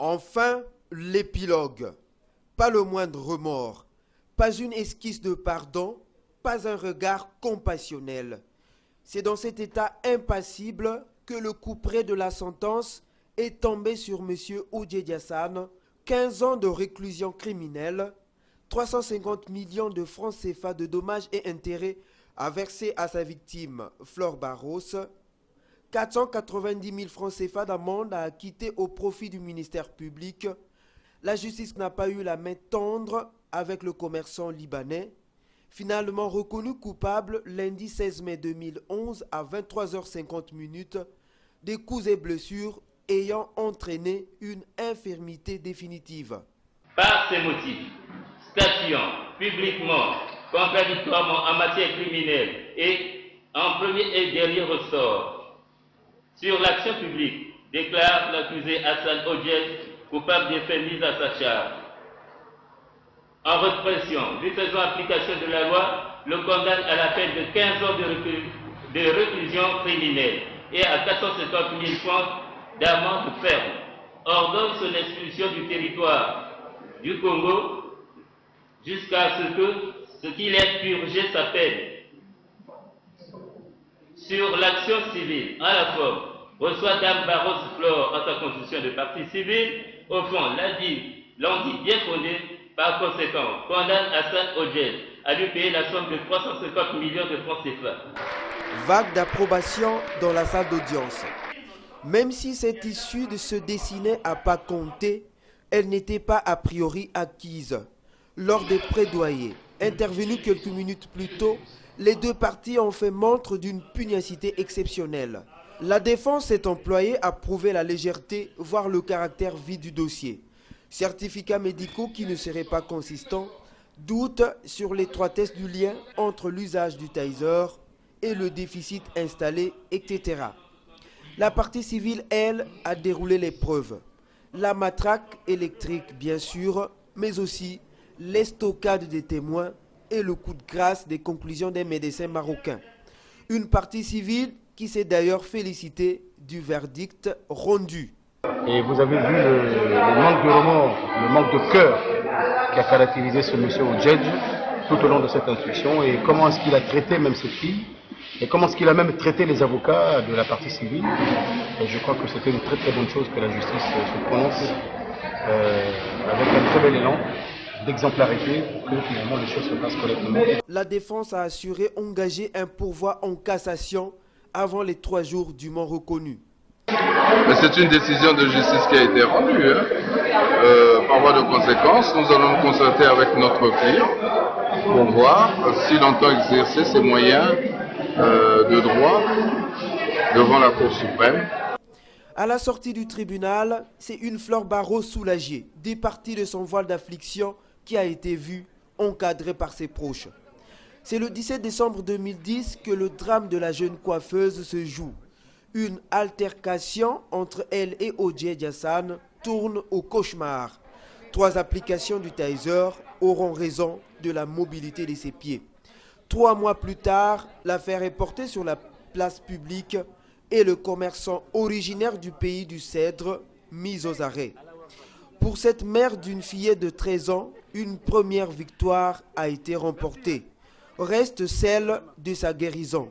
Enfin, l'épilogue. Pas le moindre remords, pas une esquisse de pardon, pas un regard compassionnel. C'est dans cet état impassible que le couperet de la sentence est tombé sur M. Odjedji Hassan, 15 ans de réclusion criminelle, 350 millions de francs CFA de dommages et intérêts à verser à sa victime Flore Barros, 490 000 francs CFA d'amende à acquitter au profit du ministère public. La justice n'a pas eu la main tendre avec le commerçant libanais, finalement reconnu coupable lundi 16 mai 2011 à 23h50 des coups et blessures ayant entraîné une infirmité définitive. Par ces motifs, statuant publiquement, contradictoirement en matière criminelle et en premier et dernier ressort sur l'action publique, déclare l'accusé Hassan Odjedji coupable des faits mis à sa charge. En répression, lui faisant application de la loi, le condamne à la peine de 15 ans de réclusion criminelle et à 450 000 francs d'amende ferme. Ordonne son expulsion du territoire du Congo jusqu'à ce qu'il ait purgé sa peine. Sur l'action civile, en la forme, reçoit Dame Barros Flore en sa constitution de partie civile. Au fond, l'on dit bien fondé. Par conséquent, condamne Hassan Odjedji à lui payer la somme de 350 millions de francs CFA. Vague d'approbation dans la salle d'audience. Même si cette issue se dessinait à pas compter, elle n'était pas a priori acquise. Lors des plaidoyers, intervenus quelques minutes plus tôt, les deux parties ont fait montre d'une pugnacité exceptionnelle. La défense s'est employée à prouver la légèreté, voire le caractère vide du dossier. Certificats médicaux qui ne seraient pas consistants, doute sur l'étroitesse du lien entre l'usage du taser et le déficit installé, etc. La partie civile, elle, a déroulé les preuves. La matraque électrique, bien sûr, mais aussi l'estocade des témoins et le coup de grâce des conclusions des médecins marocains. Une partie civile qui s'est d'ailleurs félicitée du verdict rendu. Et vous avez vu le manque de remords, le manque de cœur qui a caractérisé ce monsieur Odjedji tout au long de cette instruction, et comment est-ce qu'il a traité même cette fille, et comment est-ce qu'il a même traité les avocats de la partie civile. Et je crois que c'était une très très bonne chose que la justice se prononce avec un très bel élan d'exemplarité pour que finalement les choses se passent correctement. La défense a assuré engager un pourvoi en cassation avant les 3 jours dûment reconnus. Mais c'est une décision de justice qui a été rendue. Par voie de conséquence, nous allons nous concerter avec notre client pour voir s'il entend exercer ses moyens de droit devant la Cour suprême. À la sortie du tribunal, c'est une Flore Barros soulagée, départie de son voile d'affliction qui a été vue, encadrée par ses proches. C'est le 17 décembre 2010 que le drame de la jeune coiffeuse se joue. Une altercation entre elle et Odjedji Hassan tourne au cauchemar. 3 applications du taser auront raison de la mobilité de ses pieds. 3 mois plus tard, l'affaire est portée sur la place publique et le commerçant originaire du pays du Cèdre mis aux arrêts. Pour cette mère d'une fillette de 13 ans, une première victoire a été remportée. Reste celle de sa guérison.